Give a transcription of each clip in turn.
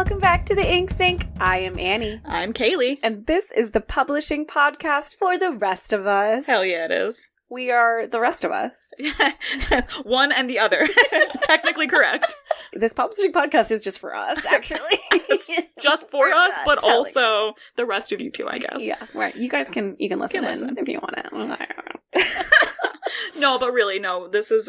welcome back to the Ink Sink. I am Annie. I'm Kaylee. And this is the publishing podcast for the rest of us. Hell yeah, it is. We are the rest of us. One and the other. Technically correct. This publishing podcast is just for us, actually. Just for us, but also the rest of you too, I guess. Yeah, right. You guys can listen in if you want to. No, but really, no. This is,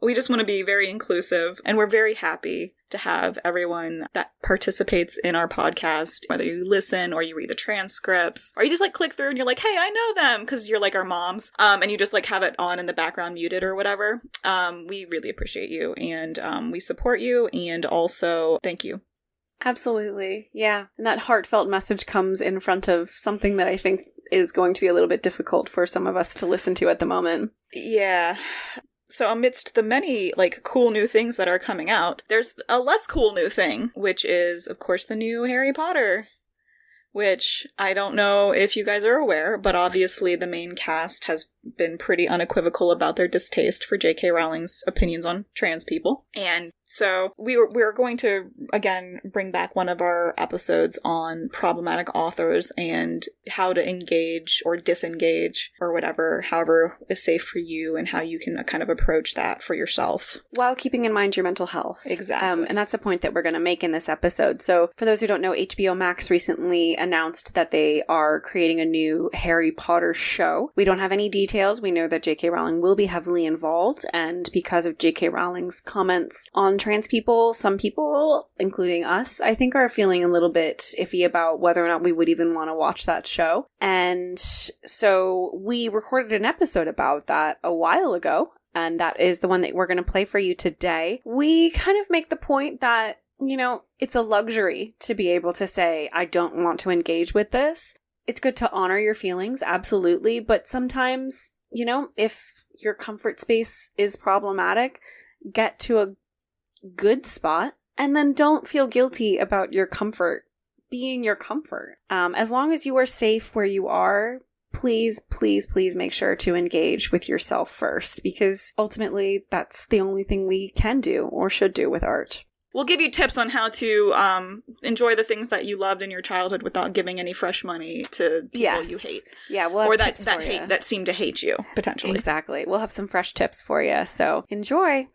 we just want to be very inclusive, and we're very happy to have everyone that participates in our podcast, whether you listen or you read the transcripts, or you just click through and you're like, hey, I know them, because you're our moms, and you just have it on in the background muted or whatever. We really appreciate you, and we support you, and also thank you. Absolutely. Yeah. And that heartfelt message comes in front of something that I think is going to be a little bit difficult for some of us to listen to at the moment. Yeah. So amidst the many, cool new things that are coming out, there's a less cool new thing, which is, of course, the new Harry Potter. Which, I don't know if you guys are aware, but obviously the main cast has been pretty unequivocal about their distaste for J.K. Rowling's opinions on trans people. And so we're going to, again, bring back one of our episodes on problematic authors and how to engage or disengage or whatever, however is safe for you, and how you can kind of approach that for yourself. While keeping in mind your mental health. Exactly. And that's a point that we're going to make in this episode. So for those who don't know, HBO Max recently announced that they are creating a new Harry Potter show. We don't have any details. We know that J.K. Rowling will be heavily involved, and because of J.K. Rowling's comments on trans people, some people, including us, I think are feeling a little bit iffy about whether or not we would even want to watch that show. And so we recorded an episode about that a while ago, and that is the one that we're going to play for you today. We kind of make the point that, it's a luxury to be able to say, I don't want to engage with this. It's good to honor your feelings, absolutely, but sometimes, if your comfort space is problematic, get to a good spot, and then don't feel guilty about your comfort being your comfort. As long as you are safe where you are, please, please, please make sure to engage with yourself first, because ultimately that's the only thing we can do or should do with art. We'll give you tips on how to enjoy the things that you loved in your childhood without giving any fresh money to people you hate. Yeah, we'll have tips for you. That seem to hate you, potentially. Exactly. We'll have some fresh tips for you, so enjoy.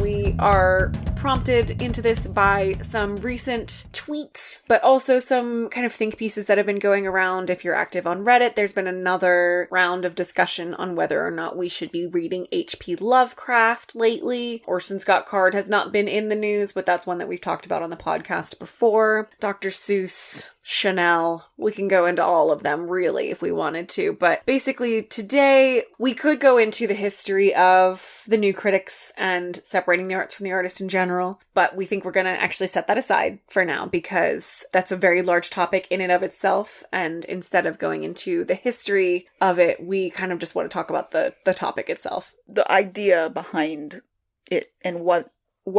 We are prompted into this by some recent tweets, but also some kind of think pieces that have been going around. If you're active on Reddit, there's been another round of discussion on whether or not we should be reading H.P. Lovecraft lately. Orson Scott Card has not been in the news, but that's one that we've talked about on the podcast before. Dr. Seuss, Chanel, we can go into all of them really if we wanted to, but basically today we could go into the history of the new critics and separating the arts from the artist in general, but we think we're going to actually set that aside for now because that's a very large topic in and of itself, and instead of going into the history of it, we kind of just want to talk about the topic itself. The idea behind it and what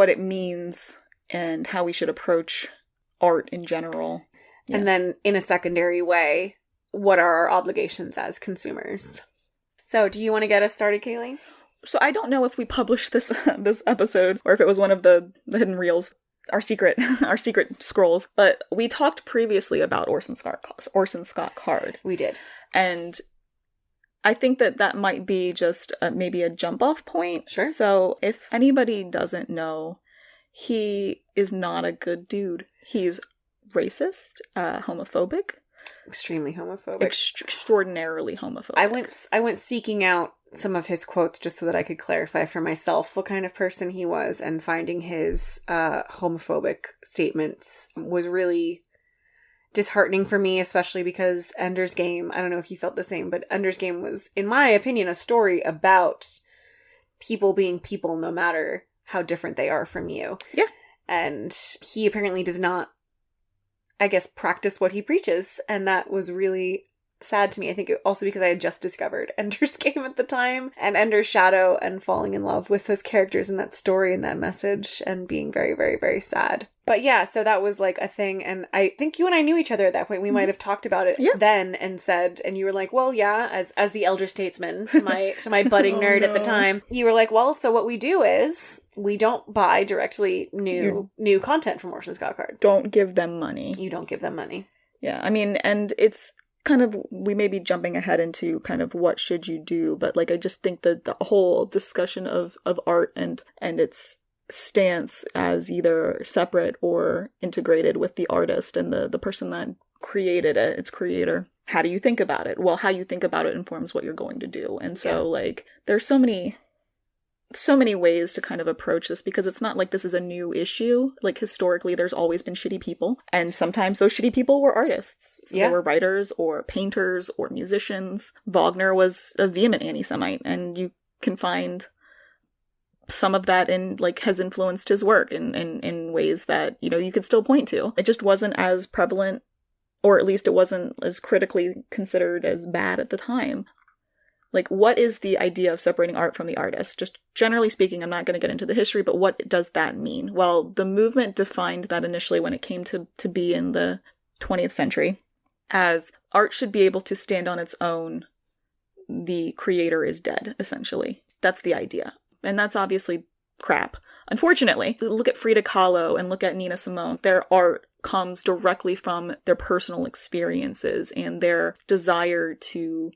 it means and how we should approach art in general. Yeah. And then, in a secondary way, what are our obligations as consumers? So, do you want to get us started, Kaylee? So, I don't know if we published this episode, or if it was one of the hidden reels, our secret scrolls. But we talked previously about Orson Scott Card. We did, and I think that might be just maybe a jump-off point. Sure. So, if anybody doesn't know, he is not a good dude. He's racist, homophobic, extremely homophobic, extraordinarily homophobic. I went seeking out some of his quotes just so that I could clarify for myself what kind of person he was, and finding his homophobic statements was really disheartening for me, especially because Ender's Game, I don't know if you felt the same, but Ender's Game was, in my opinion, a story about people being people no matter how different they are from you. Yeah. And he apparently does not, I guess, practice what he preaches, and that was really sad to me. I think also because I had just discovered Ender's Game at the time, and Ender's Shadow, and falling in love with those characters and that story and that message, and being very, very, very sad. But yeah, so that was like a thing, and I think you and I knew each other at that point. We might have talked about it then and said, and you were like, well, yeah, as the elder statesman to my budding nerd at the time, you were like, well, so what we do is we don't buy directly new content from Orson Scott Card. Don't give them money. You don't give them money. Yeah, I mean, and it's kind of, we may be jumping ahead into kind of what should you do, but like I just think that the whole discussion of art and its stance as either separate or integrated with the artist and the person that created it, its creator. How do you think about it? Well, how you think about it informs what you're going to do. And so like there's so many ways to kind of approach this, because it's not like this is a new issue. Like historically there's always been shitty people, and sometimes those shitty people were artists. So they were writers or painters or musicians. Wagner was a vehement anti-Semite, and you can find some of that in like has influenced his work in ways that, you know, you could still point to. It just wasn't as prevalent, or at least it wasn't as critically considered as bad at the time. Like, what is the idea of separating art from the artist? Just generally speaking, I'm not going to get into the history, but what does that mean? Well, the movement defined that initially when it came to be in the 20th century as art should be able to stand on its own. The creator is dead, essentially. That's the idea. And that's obviously crap. Unfortunately, look at Frida Kahlo and look at Nina Simone. Their art comes directly from their personal experiences and their desire to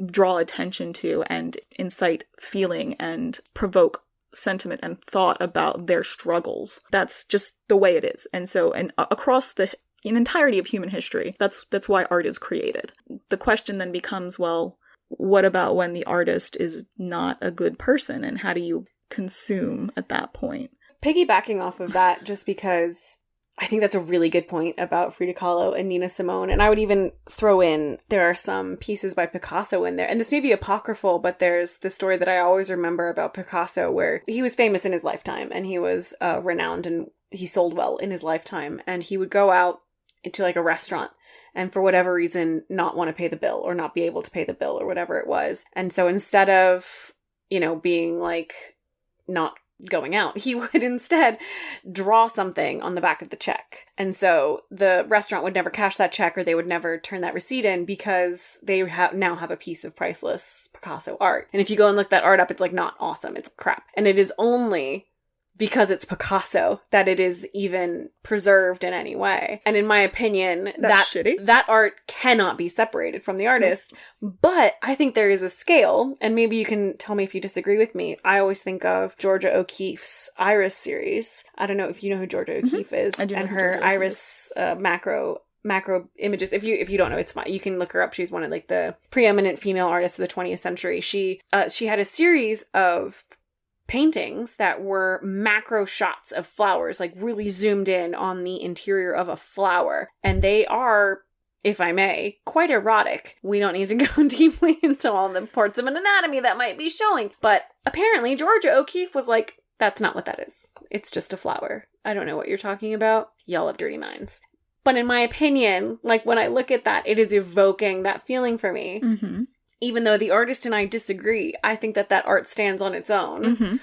draw attention to and incite feeling and provoke sentiment and thought about their struggles. That's just the way it is. And so, and across the entirety of human history, that's why art is created. The question then becomes, well, what about when the artist is not a good person, and how do you consume at that point? Piggybacking off of that, just because I think that's a really good point about Frida Kahlo and Nina Simone. And I would even throw in, there are some pieces by Picasso in there. And this may be apocryphal, but there's the story that I always remember about Picasso, where he was famous in his lifetime and he was renowned and he sold well in his lifetime. And he would go out into like a restaurant and for whatever reason not want to pay the bill or not be able to pay the bill or whatever it was. And so instead of, you know, being like not going out, he would instead draw something on the back of the check. And so the restaurant would never cash that check, or they would never turn that receipt in, because they now have a piece of priceless Picasso art. And if you go and look that art up, it's like not awesome. It's crap. And it is only because it's Picasso that it is even preserved in any way. And in my opinion, that art cannot be separated from the artist. But I think there is a scale, and maybe you can tell me if you disagree with me. I always think of Georgia O'Keeffe's Iris series. I don't know if you know who Georgia O'Keeffe is, and her Iris macro images. If you don't know, it's fine. You can look her up. She's one of like the preeminent female artists of the 20th century. She had a series of paintings that were macro shots of flowers, like really zoomed in on the interior of a flower. And they are, if I may, quite erotic. We don't need to go deeply into all the parts of an anatomy that might be showing. But apparently Georgia O'Keeffe was like, that's not what that is. It's just a flower. I don't know what you're talking about. Y'all have dirty minds. But in my opinion, like when I look at that, it is evoking that feeling for me. Mm-hmm. Even though the artist and I disagree, I think that art stands on its own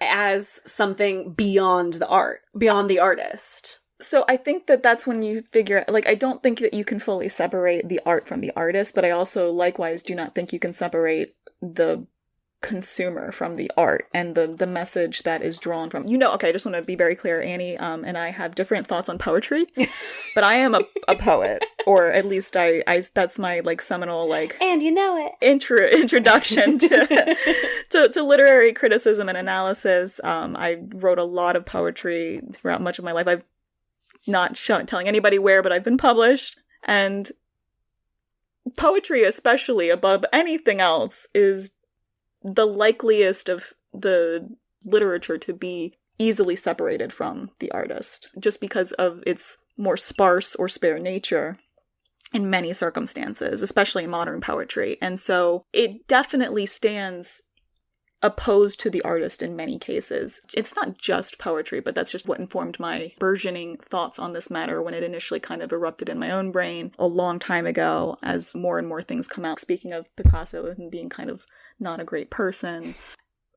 as something beyond the art, beyond the artist. So I think that that's when you figure, like, I don't think that you can fully separate the art from the artist, but I also likewise do not think you can separate the consumer from the art and the message that is drawn from, okay, I just want to be very clear, Annie and I have different thoughts on poetry, but I am a poet, or at least I that's my like seminal like, and you know it, introduction to literary criticism and analysis. I wrote a lot of poetry throughout much of my life. I've not telling anybody where, but I've been published, and poetry, especially above anything else, is the likeliest of the literature to be easily separated from the artist, just because of its more sparse or spare nature in many circumstances, especially in modern poetry. And so it definitely stands opposed to the artist in many cases. It's not just poetry, but that's just what informed my burgeoning thoughts on this matter when it initially kind of erupted in my own brain a long time ago as more and more things come out. Speaking of Picasso and being kind of not a great person.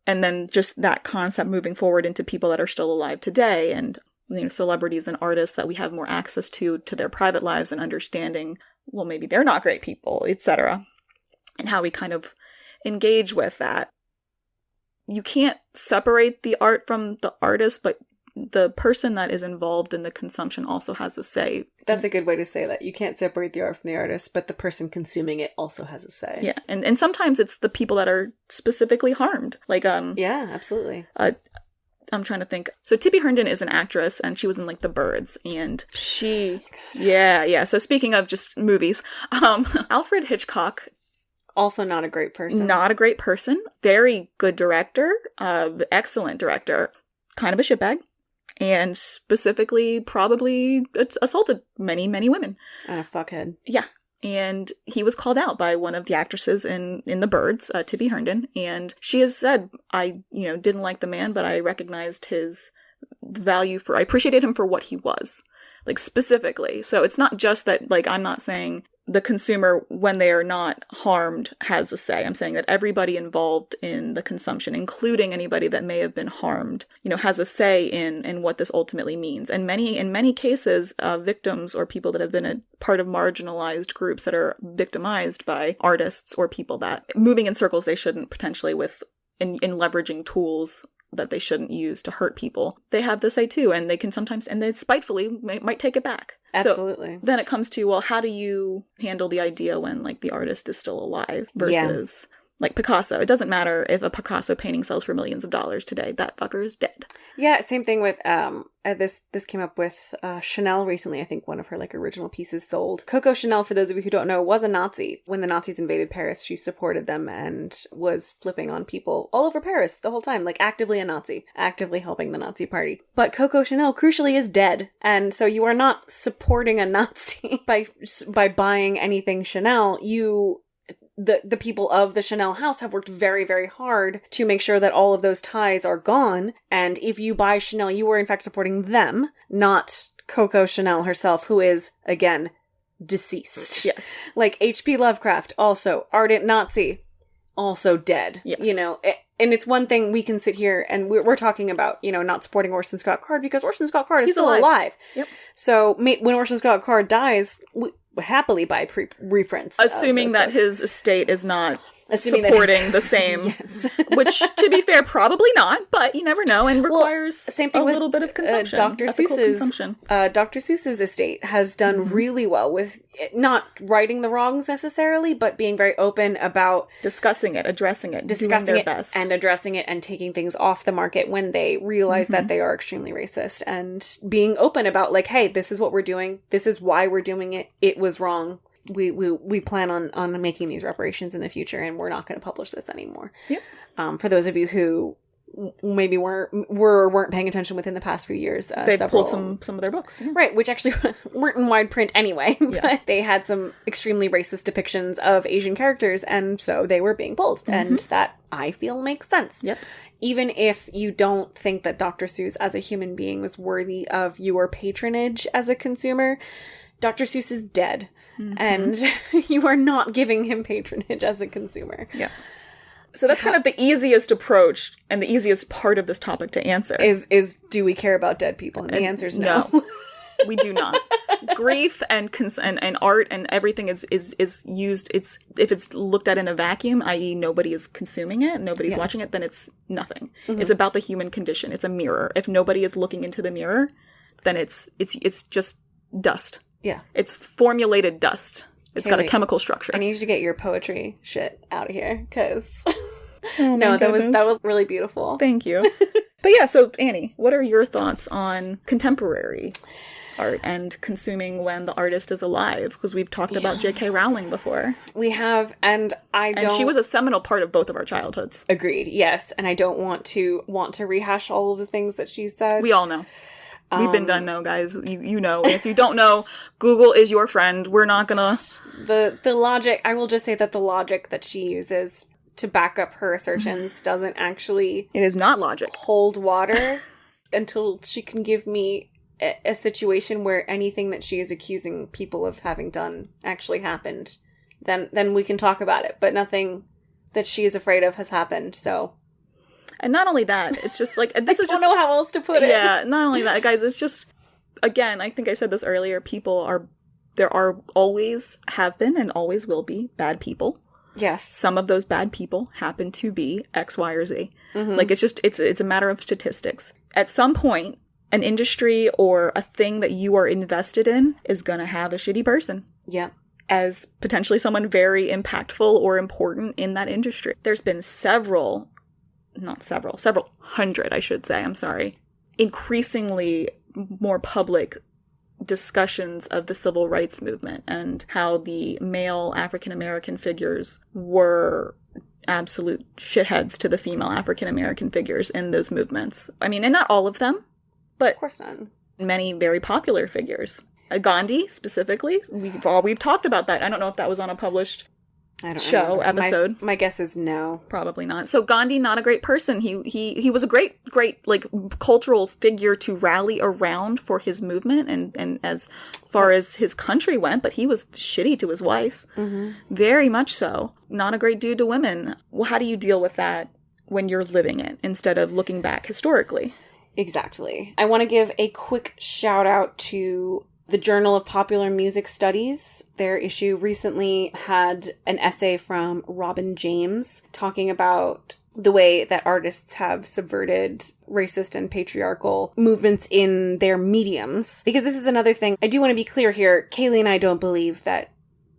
And then just that concept moving forward into people that are still alive today and, you know, celebrities and artists that we have more access to their private lives and understanding, well, maybe they're not great people, etc. And how we kind of engage with that. You can't separate the art from the artist, but the person that is involved in the consumption also has a say. That's a good way to say that. You can't separate the art from the artist, but the person consuming it also has a say. Yeah, and sometimes it's the people that are specifically harmed. Like, yeah, absolutely. I'm trying to think. So Tippi Herndon is an actress, and she was in, like, The Birds, and she... Yeah. So speaking of just movies, Alfred Hitchcock... Also not a great person. Not a great person. Very good director. Excellent director. Kind of a shitbag. And specifically probably assaulted many, many women. And a fuckhead. Yeah. And he was called out by one of the actresses in The Birds, Tippi Herndon. And she has said, I, didn't like the man, but I recognized his value I appreciated him for what he was. Like, specifically. So it's not just that, like, I'm not saying the consumer, when they are not harmed, has a say. I'm saying that everybody involved in the consumption, including anybody that may have been harmed, has a say in what this ultimately means. And in many cases, victims or people that have been a part of marginalized groups that are victimized by artists or people that moving in circles they shouldn't, potentially in leveraging tools that they shouldn't use to hurt people. They have the say too, and they can sometimes, and they spitefully might take it back. Absolutely. So then it comes to, well, how do you handle the idea when, like, the artist is still alive versus, like, Picasso? It doesn't matter if a Picasso painting sells for millions of dollars today. That fucker is dead. Yeah, same thing with, this came up with Chanel recently. I think one of her, like, original pieces sold. Coco Chanel, for those of you who don't know, was a Nazi. When the Nazis invaded Paris, she supported them and was flipping on people all over Paris the whole time, like, actively a Nazi, actively helping the Nazi party. But Coco Chanel, crucially, is dead. And so you are not supporting a Nazi by buying anything Chanel. The people of the Chanel house have worked very, very hard to make sure that all of those ties are gone. And if you buy Chanel, you are in fact supporting them, not Coco Chanel herself, who is, again, deceased. Yes. Like H.P. Lovecraft, also ardent Nazi, also dead. Yes. And it's one thing we can sit here and we're talking about, not supporting Orson Scott Card because Orson Scott Card is still alive. Yep. So when Orson Scott Card dies, we happily buy reprints. Assuming that his estate is not supporting the same. Yes. Which, to be fair, probably not, but you never know, and requires same thing a with little bit of consumption. Dr. Seuss's estate has done really well with not righting the wrongs necessarily, but being very open about discussing it, addressing it, doing their best. And addressing it and taking things off the market when they realize that they are extremely racist, and being open about, like, hey, this is what we're doing, this is why we're doing it, it was wrong. We plan on making these reparations in the future, and we're not going to publish this anymore. Yep. For those of you who maybe weren't paying attention within the past few years, they pulled some of their books, right? Which actually weren't in wide print anyway, but they had some extremely racist depictions of Asian characters, and so they were being pulled, and that I feel makes sense. Yep. Even if you don't think that Dr. Seuss as a human being was worthy of your patronage as a consumer, Dr. Seuss is dead. And you are not giving him patronage as a consumer. Yeah. So that's kind of the easiest approach and the easiest part of this topic to answer. Is do we care about dead people? And the answer is no. We do not. Grief and art and everything is used. If it's looked at in a vacuum, i.e. nobody is consuming it, nobody's watching it, then it's nothing. It's about the human condition. It's a mirror. If nobody is looking into the mirror, then it's just dust. Yeah. It's formulated dust. It's got a chemical structure. I need you to get your poetry shit out of here, because that was really beautiful. Thank you. But yeah, so Annie, what are your thoughts on contemporary art and consuming when the artist is alive? Because we've talked about J.K. Rowling before. We have, and she was a seminal part of both of our childhoods. Agreed, yes. And I don't want to rehash all of the things that she said. We all know. We've been done know, guys. You know. If you don't know, Google is your friend. We're not gonna... The logic... I will just say that the logic that she uses to back up her assertions doesn't actually... It is not logic. ...hold water until she can give me a situation where anything that she is accusing people of having done actually happened. Then we can talk about it. But nothing that she is afraid of has happened, so... And not only that, it's just like... This is I don't know how else to put it. Yeah, not only that, guys, it's just... Again, I think I said this earlier, there are always, have been, and always will be bad people. Yes. Some of those bad people happen to be X, Y, or Z. Mm-hmm. Like, it's a matter of statistics. At some point, an industry or a thing that you are invested in is going to have a shitty person. Yeah. As potentially someone very impactful or important in that industry. There's been several hundred, I should say, I'm sorry, increasingly more public discussions of the civil rights movement and how the male African-American figures were absolute shitheads to the female African-American figures in those movements. I mean, and not all of them, but of course not. Many very popular figures. Gandhi, specifically, we've talked about that. I don't know if that was on a published episode. My guess is no. Probably not. So Gandhi, not a great person. He was a great like cultural figure to rally around for his movement and as far as his country went, but he was shitty to his wife. Mm-hmm. Very much so. Not a great dude to women. Well, how do you deal with that when you're living it instead of looking back historically? Exactly. I want to give a quick shout out to the Journal of Popular Music Studies. Their issue recently had an essay from Robin James talking about the way that artists have subverted racist and patriarchal movements in their mediums. Because this is another thing. I do want to be clear here. Kaylee and I don't believe that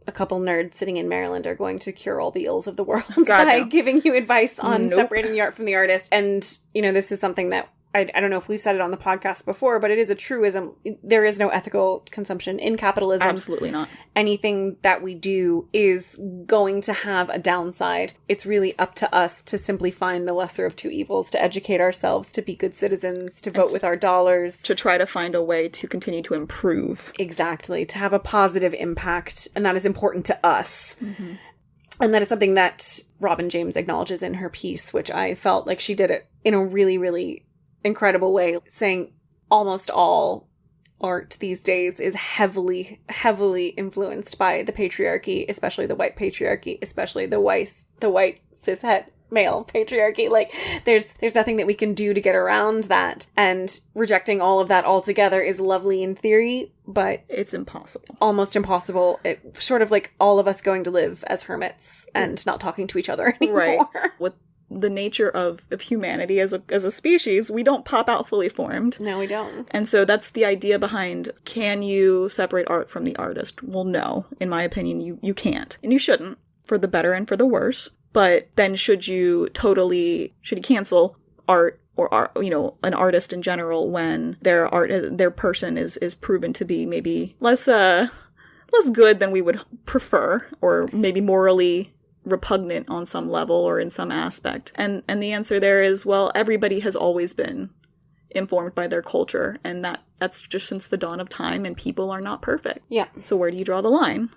a couple nerds sitting in Maryland are going to cure all the ills of the world by giving you advice on separating the art from the artist. And, you know, this is something that I don't know if we've said it on the podcast before, but it is a truism. There is no ethical consumption in capitalism. Absolutely not. Anything that we do is going to have a downside. It's really up to us to simply find the lesser of two evils, to educate ourselves, to be good citizens, to vote with our dollars. To try to find a way to continue to improve. Exactly. To have a positive impact. And that is important to us. Mm-hmm. And that is something that Robin James acknowledges in her piece, which I felt like she did it in a really, really incredible way, saying almost all art these days is heavily, heavily influenced by the patriarchy, especially the white patriarchy, especially the white cishet male patriarchy. Like, there's nothing that we can do to get around that. And rejecting all of that altogether is lovely in theory, but it's impossible. Almost impossible. It sort of like all of us going to live as hermits and not talking to each other anymore. Right. With the nature of humanity as a species, we don't pop out fully formed. No, we don't. And so that's the idea behind, can you separate art from the artist? Well, no. In my opinion, you can't. And you shouldn't, for the better and for the worse. But then should you cancel art or an artist in general when their person is proven to be maybe less good than we would prefer, or maybe morally repugnant on some level or in some aspect. And the answer there is, well, everybody has always been informed by their culture, and that's just since the dawn of time, and people are not perfect. Yeah. So where do you draw the line?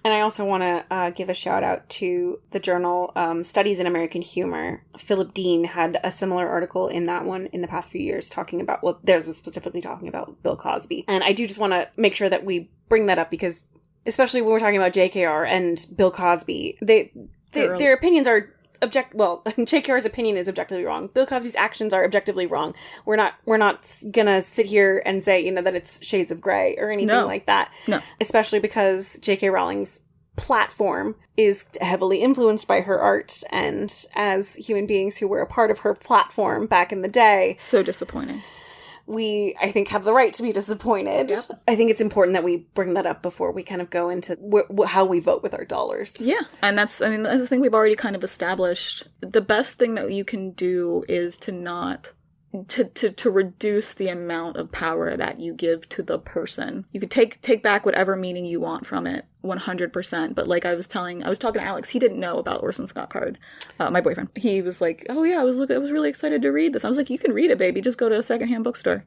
And I also want to give a shout out to the journal Studies in American Humor. Philip Dean had a similar article in that one in the past few years talking about, well, theirs was specifically talking about Bill Cosby. And I do just want to make sure that we bring that up because, especially when we're talking about JKR and Bill Cosby, their opinions are JKR's opinion is objectively wrong. Bill Cosby's actions are objectively wrong. We're not gonna sit here and say, that it's shades of gray or anything like that. No. Especially because J.K. Rowling's platform is heavily influenced by her art, and as human beings who were a part of her platform back in the day. So disappointing. We, I think, have the right to be disappointed. Yep. I think it's important that we bring that up before we kind of go into how we vote with our dollars. Yeah, and that's the thing we've already kind of established. The best thing that you can do is to not... To reduce the amount of power that you give to the person. You could take back whatever meaning you want from it, 100%. But like I was talking to Alex, he didn't know about Orson Scott Card, my boyfriend. He was like, "Oh yeah, I was really excited to read this." I was like, "You can read it, baby. Just go to a secondhand bookstore."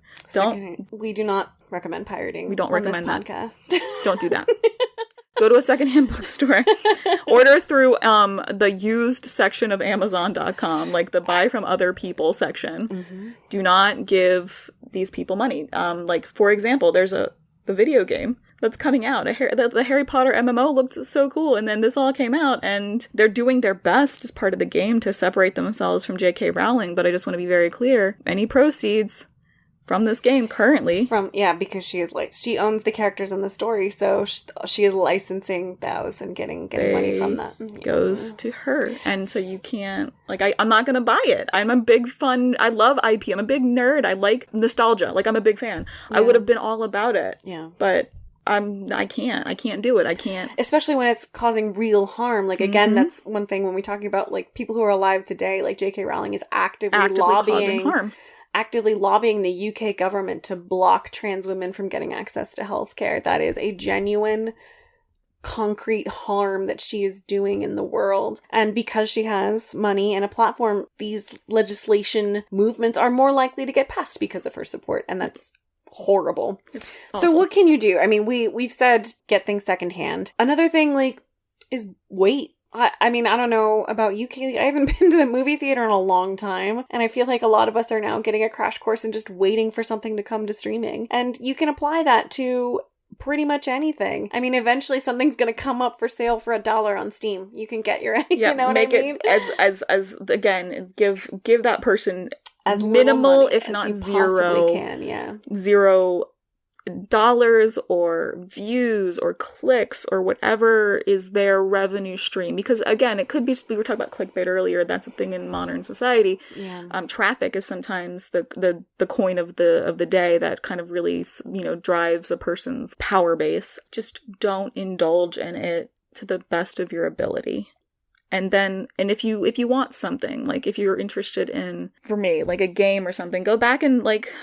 We do not recommend pirating. We don't recommend this podcast. Don't do that. Go to a secondhand bookstore. Order through the used section of Amazon.com, like the buy from other people section. Mm-hmm. Do not give these people money. Like, for example, there's the video game that's coming out. The Harry Potter MMO looked so cool, and then this all came out, and they're doing their best as part of the game to separate themselves from J.K. Rowling, but I just want to be very clear. Any proceeds from this game currently... because she owns the characters in the story, so she is licensing those and getting money from that. Goes to her. And so you can't... Like, I'm not going to buy it. I'm a big I love IP. I'm a big nerd. I like nostalgia. Like, I'm a big fan. Yeah. I would have been all about it. Yeah. But... I can't do it. I can't. Especially when it's causing real harm. Like, again, that's one thing when we're talking about, like, people who are alive today, like J.K. Rowling is actively causing harm. Actively lobbying the UK government to block trans women from getting access to healthcare. That is a genuine, concrete harm that she is doing in the world. And because she has money and a platform, these legislation movements are more likely to get passed because of her support. And that's horrible. So what can you do? I mean, we've said get things secondhand. Another thing, like, is wait. I mean, I don't know about you, Kaylee. I haven't been to the movie theater in a long time, and I feel like a lot of us are now getting a crash course and just waiting for something to come to streaming. And you can apply that to pretty much anything. I mean, eventually something's going to come up for sale for $1 on Steam. You can get your, you know what I mean? As again, give that person as minimal, if not zero, $0 or views or clicks or whatever is their revenue stream. Because again, it could be, we were talking about clickbait earlier. That's a thing in modern society. Yeah. Traffic is sometimes the coin of the day that kind of really, drives a person's power base. Just don't indulge in it to the best of your ability. And if you want something, like if you're interested in, for me, like a game or something, go back and, like,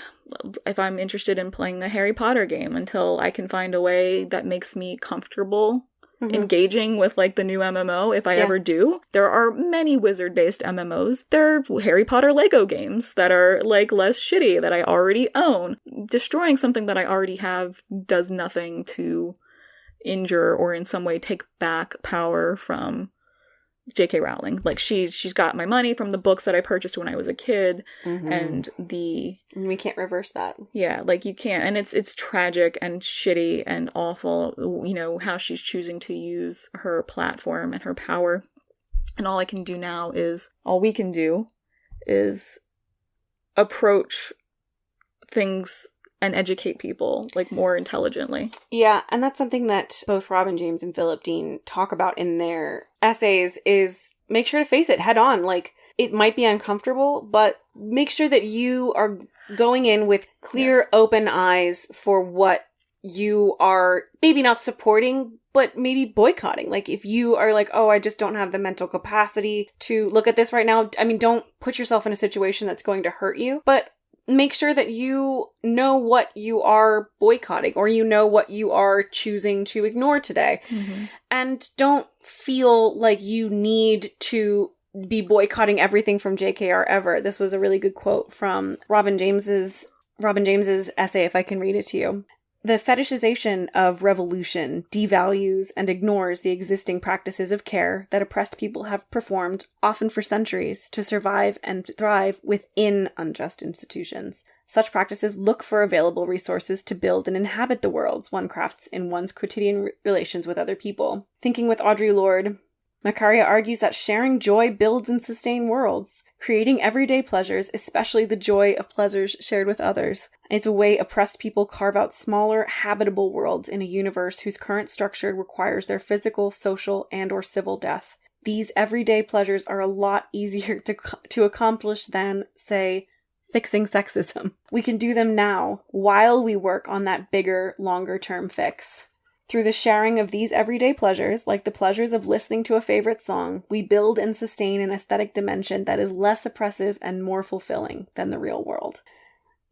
if I'm interested in playing a Harry Potter game until I can find a way that makes me comfortable engaging with, like, the new MMO, if I ever do. There are many wizard-based MMOs. There are Harry Potter Lego games that are, like, less shitty that I already own. Destroying something that I already have does nothing to injure or in some way take back power from J.K. Rowling. Like, she's got my money from the books that I purchased when I was a kid, and we can't reverse that. Yeah, like, you can't, and it's tragic and shitty and awful, how she's choosing to use her platform and her power. And all we can do is approach things and educate people, like, more intelligently. Yeah, and that's something that both Robin James and Philip Dean talk about in their essays, is make sure to face it head on. Like, it might be uncomfortable, but make sure that you are going in with clear, open eyes for what you are maybe not supporting, but maybe boycotting. Like, if you are like, oh, I just don't have the mental capacity to look at this right now. I mean, don't put yourself in a situation that's going to hurt you, but make sure that you know what you are boycotting, or you know what you are choosing to ignore today. And don't feel like you need to be boycotting everything from JKR ever. This was a really good quote from Robin James's essay, if I can read it to you. The fetishization of revolution devalues and ignores the existing practices of care that oppressed people have performed, often for centuries, to survive and thrive within unjust institutions. Such practices look for available resources to build and inhabit the worlds one crafts in one's quotidian relations with other people. Thinking with Audre Lorde, Macaria argues that sharing joy builds and sustains worlds, creating everyday pleasures, especially the joy of pleasures shared with others. It's a way oppressed people carve out smaller, habitable worlds in a universe whose current structure requires their physical, social, and/or civil death. These everyday pleasures are a lot easier to accomplish than, say, fixing sexism. We can do them now, while we work on that bigger, longer-term fix. Through the sharing of these everyday pleasures, like the pleasures of listening to a favorite song, we build and sustain an aesthetic dimension that is less oppressive and more fulfilling than the real world.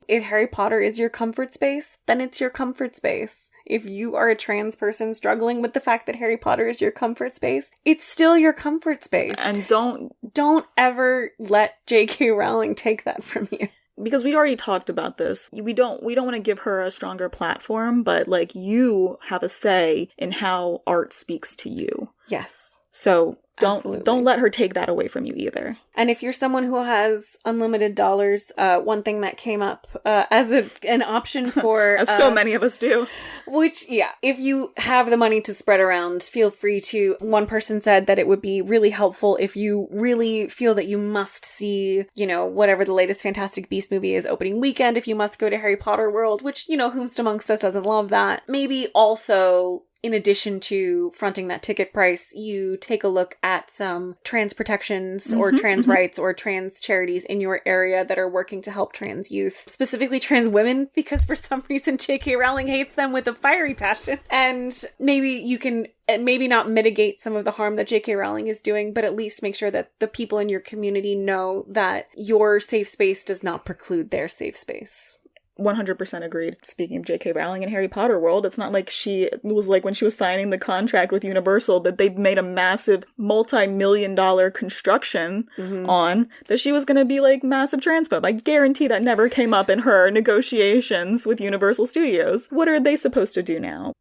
If Harry Potter is your comfort space, then it's your comfort space. If you are a trans person struggling with the fact that Harry Potter is your comfort space, it's still your comfort space. And don't ever let J.K. Rowling take that from you. because we already talked about this. We don't want to give her a stronger platform, but like you have a say in how art speaks to you. Yes. So Absolutely. don't let her take that away from you either. And if you're someone who has unlimited dollars, one thing that came up as an option for... As so many of us do. Which, yeah, if you have the money to spread around, feel free to. One person said that it would be really helpful if you really feel that you must see, you know, whatever the latest Fantastic Beasts movie is opening weekend, if you must go to Harry Potter World, which, you know, whomst amongst us doesn't love that. Maybe also... in addition to fronting that ticket price, you take a look at some trans protections or trans rights or trans charities in your area that are working to help trans youth, specifically trans women, because for some reason J.K. Rowling hates them with a fiery passion. And maybe you can maybe not mitigate some of the harm that J.K. Rowling is doing, but at least make sure that the people in your community know that your safe space does not preclude their safe space. 100% agreed. Speaking of J.K. Rowling in Harry Potter World, it's not like she was like when she was signing the contract with Universal that they made a massive multi-million-dollar construction on that she was going to be like massive transphobe. I guarantee that never came up in her negotiations with Universal Studios. What are they supposed to do now?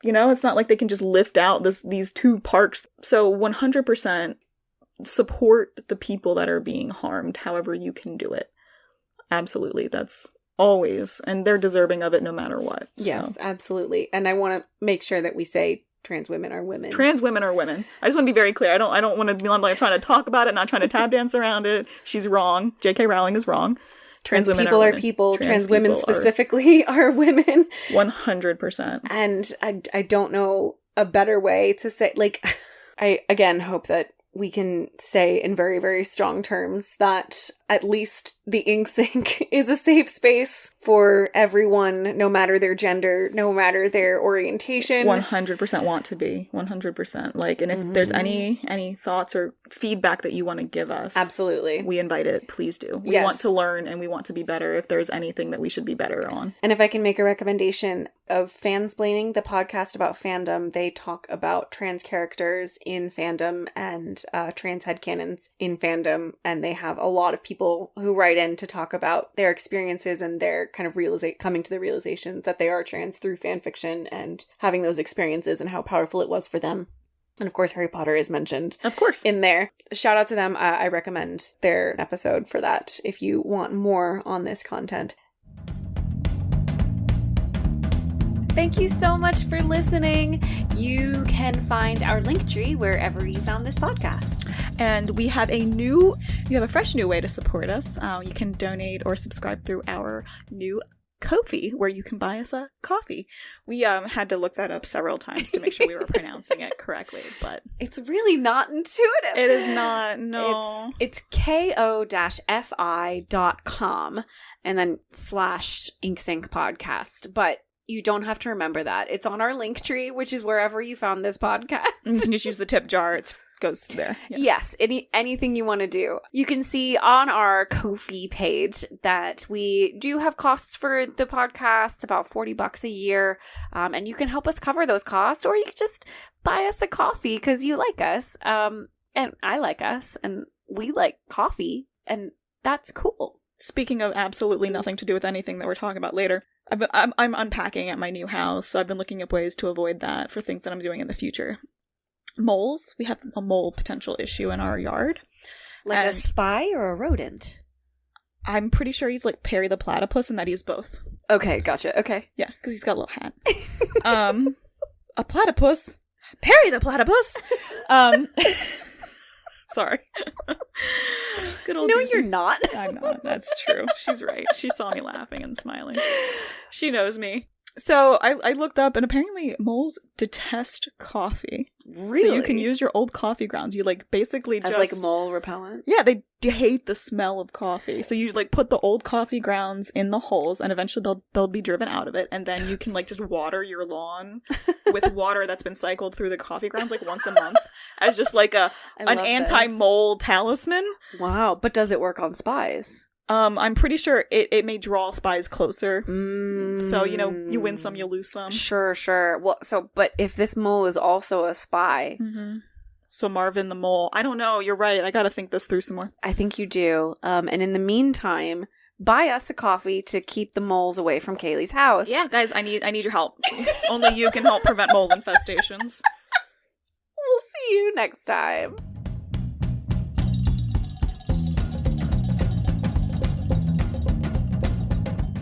You know, it's not like they can just lift out these two parks. So 100% support the people that are being harmed however you can do it. Absolutely. That's always, and they're deserving of it no matter what. Yes, absolutely. And I want to make sure that we say trans women are women. Trans women are women. I just want to be very clear. I don't want to be like trying to talk about it, not trying to tap dance around it. She's wrong. J.K. Rowling is wrong. Trans people are people. Trans women specifically are women. 100%. And I don't know a better way to say, like, I again hope that we can say in very, very strong terms that at least the Ink Sink is a safe space for everyone, no matter their gender, no matter their orientation. 100% want to be. 100%. Like, and if there's any thoughts or feedback that you want to give us, absolutely, we invite it. Please do. We want to learn and we want to be better if there's anything that we should be better on. And if I can make a recommendation of Fansplaining, the podcast about fandom, they talk about trans characters in fandom and trans headcanons in fandom, and they have a lot of people who write in to talk about their experiences and their kind of coming to the realizations that they are trans through fan fiction and having those experiences and how powerful it was for them. And of course, Harry Potter is mentioned. Of course. In there. Shout out to them. I recommend their episode for that if you want more on this content. Thank you so much for listening. You can find our Linktree wherever you found this podcast. And you have a fresh new way to support us. You can donate or subscribe through our new Ko-fi, where you can buy us a coffee. We had to look that up several times to make sure we were pronouncing it correctly, but it's really not intuitive. It is not, no. It's ko-fi.com and then /InkSync podcast, but you don't have to remember that. It's on our Linktree, which is wherever you found this podcast. You can just use the tip jar. It goes there. Yes, anything you want to do. You can see on our Ko-fi page that we do have costs for the podcast, about $40 a year, and you can help us cover those costs, or you can just buy us a coffee because you like us, and I like us, and we like coffee, and that's cool. Speaking of absolutely nothing to do with anything that we're talking about later, I'm unpacking at my new house, so I've been looking up ways to avoid that for things that I'm doing in the future. Moles. We have a mole potential issue in our yard. Like a spy or a rodent? I'm pretty sure he's like Perry the Platypus and that he's both. Okay, gotcha. Okay. Yeah, because he's got a little hat. A platypus. Perry the Platypus! Sorry. Good old No, Doofy. you're not. I'm not. That's true. She's right. She saw me laughing and smiling. She knows me. So I looked up, and apparently moles detest coffee. Really? So you can use your old coffee grounds. You like basically just... As like mole repellent? Yeah, they hate the smell of coffee. So you like put the old coffee grounds in the holes, and eventually they'll be driven out of it, and then you can like just water your lawn with water that's been cycled through the coffee grounds like once a month as just like an anti-mole talisman. Wow, but does it work on spies? I'm pretty sure it may draw spies closer. So, you win some, you lose some. Sure. Well, but if this mole is also a spy... Mm-hmm. So Marvin the mole. I don't know. You're right. I gotta think this through some more. I think you do. And in the meantime, buy us a coffee to keep the moles away from Kaylee's house. Yeah, guys, I need your help. Only you can help prevent mole infestations. We'll see you next time.